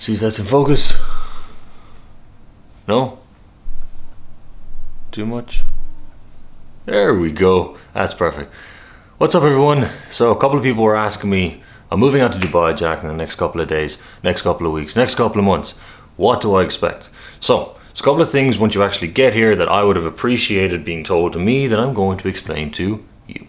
See, that's in focus. No? Too much? There we go. That's perfect. What's up, everyone? So a couple of people were asking me, I'm moving out to Dubai, Jack, in the next couple of days, next couple of weeks, next couple of months. What do I expect? So there's a couple of things once you actually get here that I would have appreciated being told to me that I'm going to explain to you.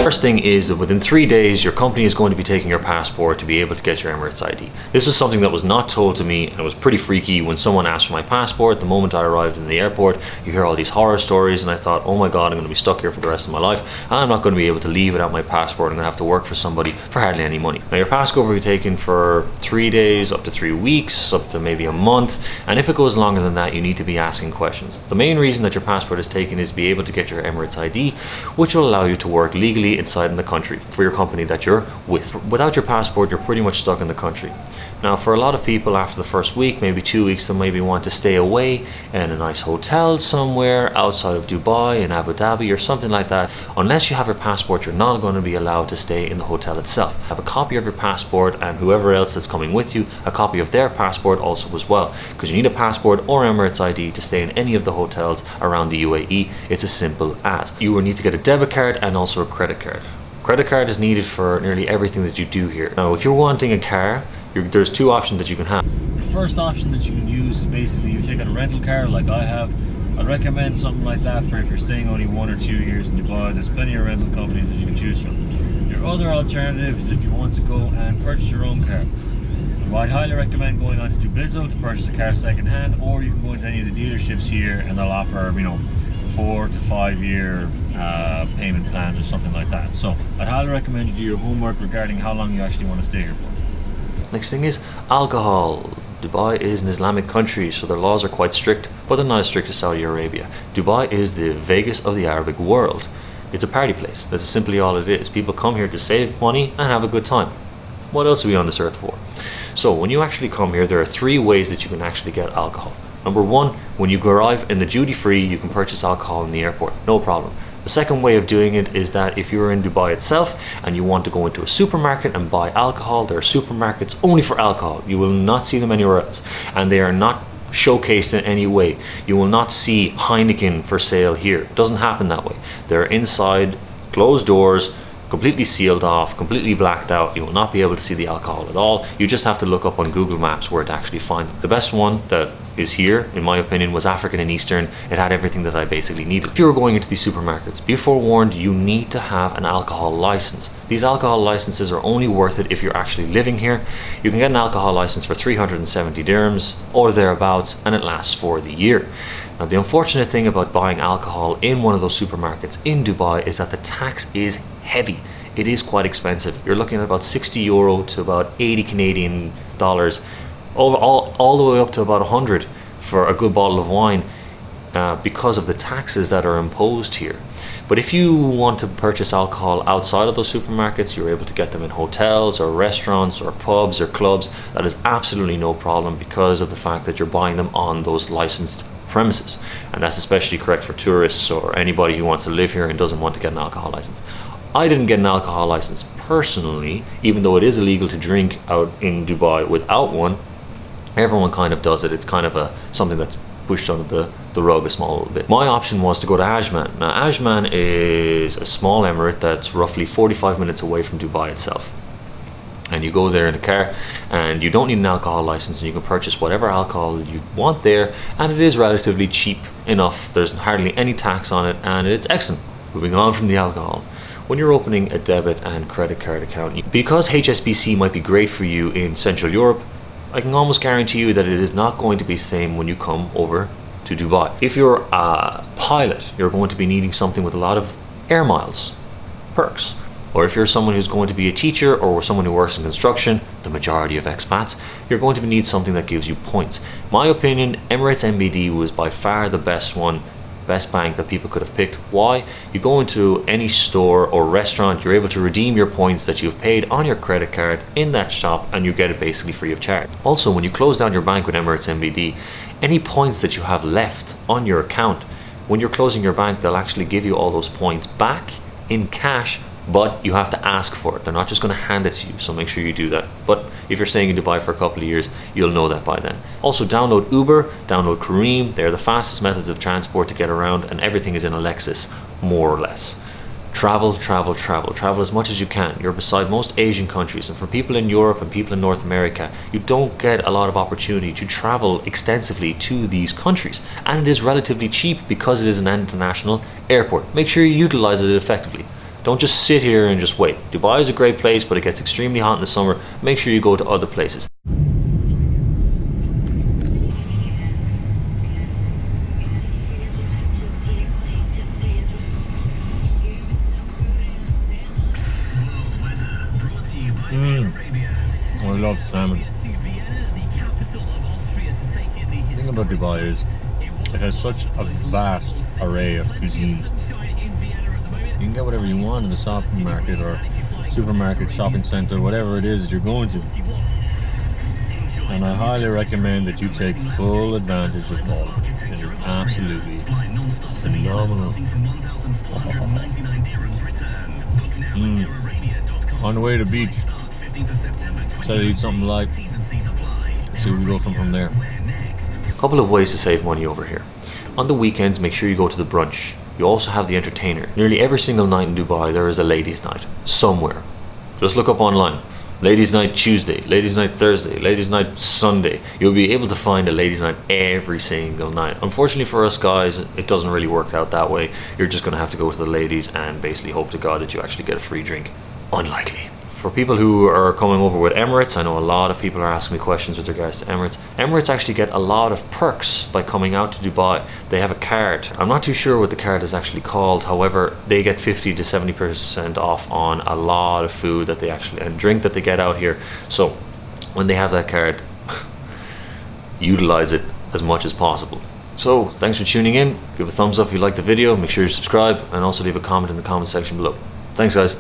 First thing is that within 3 days your company is going to be taking your passport to be able to get your Emirates ID. This is something that was not told to me, and it was pretty freaky when someone asked for my passport. The moment I arrived in the airport, you hear all these horror stories, and I thought, oh my god, I'm going to be stuck here for the rest of my life, and I'm not going to be able to leave without my passport. I'm going to have to work for somebody for hardly any money. Now your passport will be taken for 3 days, up to 3 weeks, up to maybe a month, and if it goes longer than that, you need to be asking questions. The main reason that your passport is taken is to be able to get your Emirates ID, which will allow you to work legally inside in the country for your company that you're with. Without your passport, you're pretty much stuck in the country. Now, for a lot of people, after the first week, maybe 2 weeks, they maybe want to stay away in a nice hotel somewhere outside of Dubai, in Abu Dhabi, or something like that. Unless you have your passport, you're not going to be allowed to stay in the hotel itself. Have a copy of your passport, and whoever else that's coming with you, a copy of their passport also as well, because you need a passport or Emirates ID to stay in any of the hotels around the UAE. It's as simple as you will need to get a debit card and also a credit card. Credit card is needed for nearly everything that you do here. Now, if you're wanting a car, there's two options that you can have. The first option that you can use is basically you take out a rental car like I have. I'd recommend something like that for if you're staying only 1 or 2 years in Dubai. There's plenty of rental companies that you can choose from. Your other alternative is if you want to go and purchase your own car. Well, I'd highly recommend going on to Dubizzle to purchase a car second hand, or you can go into any of the dealerships here and they'll offer, 4 to 5 year payment plans or something like that. So I'd highly recommend you do your homework regarding how long you actually want to stay here for. Next thing is alcohol. Dubai is an Islamic country, so their laws are quite strict, but they're not as strict as Saudi Arabia. Dubai is the Vegas of the Arabic world. It's a party place. That's simply all it is. People come here to save money and have a good time. What else are we on this earth for? So when you actually come here, there are 3 ways that you can actually get alcohol. Number 1, when you arrive in the duty free, you can purchase alcohol in the airport, no problem. The second way of doing it is that if you're in Dubai itself and you want to go into a supermarket and buy alcohol, there are supermarkets only for alcohol. You will not see them anywhere else, and they are not showcased in any way. You will not see Heineken for sale here. It doesn't happen that way. They're inside closed doors, completely sealed off, completely blacked out. You will not be able to see the alcohol at all. You just have to look up on Google Maps where to actually find them. The best one that is here, in my opinion, was African and Eastern. It had everything that I basically needed. If you were going into these supermarkets, be forewarned, you need to have an alcohol license. These alcohol licenses are only worth it if you're actually living here. You can get an alcohol license for 370 dirhams or thereabouts, and it lasts for the year. Now, the unfortunate thing about buying alcohol in one of those supermarkets in Dubai is that the tax is heavy. It is quite expensive. You're looking at about 60 euro to about 80 Canadian dollars, all the way up to about 100 for a good bottle of wine, because of the taxes that are imposed here. But if you want to purchase alcohol outside of those supermarkets, you're able to get them in hotels or restaurants or pubs or clubs. That is absolutely no problem because of the fact that you're buying them on those licensed premises, and that's especially correct for tourists or anybody who wants to live here and doesn't want to get an alcohol license. I didn't get an alcohol license personally, even though it is illegal to drink out in Dubai without one. Everyone kind of does it. It's kind of something that's pushed under the rug a small little bit. My option was to go to Ajman. Now, Ajman is a small emirate that's roughly 45 minutes away from Dubai itself. And you go there in a car and you don't need an alcohol license, and you can purchase whatever alcohol you want there, and it is relatively cheap enough. There's hardly any tax on it, and it's excellent. Moving on from the alcohol. When you're opening a debit and credit card account, because HSBC might be great for you in Central Europe, I can almost guarantee you that it is not going to be the same when you come over to Dubai. If you're a pilot, you're going to be needing something with a lot of air miles, perks. Or if you're someone who's going to be a teacher or someone who works in construction, the majority of expats, you're going to need something that gives you points. My opinion, Emirates NBD was by far the best one best bank that people could have picked. Why? You go into any store or restaurant, you're able to redeem your points that you've paid on your credit card in that shop, and you get it basically free of charge. Also, when you close down your bank with Emirates NBD, any points that you have left on your account, when you're closing your bank, they'll actually give you all those points back in cash, but you have to ask for it. They're not just going to hand it to you, so make sure you do that. But if you're staying in Dubai for a couple of years, you'll know that by then. Also, download Uber, download Careem. They're the fastest methods of transport to get around, and everything is in a Lexus, more or less. Travel, travel, travel. Travel as much as you can. You're beside most Asian countries, and for people in Europe and people in North America, you don't get a lot of opportunity to travel extensively to these countries. And it is relatively cheap because it is an international airport. Make sure you utilize it effectively. Don't just sit here and just wait. Dubai is a great place, but it gets extremely hot in the summer. Make sure you go to other places. I love salmon. The thing about Dubai is it has such a vast array of cuisines. You can get whatever you want in the supermarket or supermarket, shopping center, whatever it is that you're going to. And I highly recommend that you take full advantage of all of it. It is absolutely phenomenal. On the way to the beach, decided to eat something light. Let's see where we go from there. A couple of ways to save money over here. On the weekends, make sure you go to the brunch. You also have the entertainer. Nearly every single night in Dubai, there is a ladies' night somewhere. Just look up online. Ladies' night Tuesday, ladies' night Thursday, ladies' night Sunday. You'll be able to find a ladies' night every single night. Unfortunately for us guys, it doesn't really work out that way. You're just going to have to go to the ladies and basically hope to God that you actually get a free drink. Unlikely. For people who are coming over with Emirates, I know a lot of people are asking me questions with regards to Emirates. Emirates actually get a lot of perks by coming out to Dubai. They have a card. I'm not too sure what the card is actually called. However, they get 50 to 70% off on a lot of food that they actually and drink that they get out here. So when they have that card, utilize it as much as possible. So thanks for tuning in. Give a thumbs up if you liked the video. Make sure you subscribe and also leave a comment in the comment section below. Thanks guys.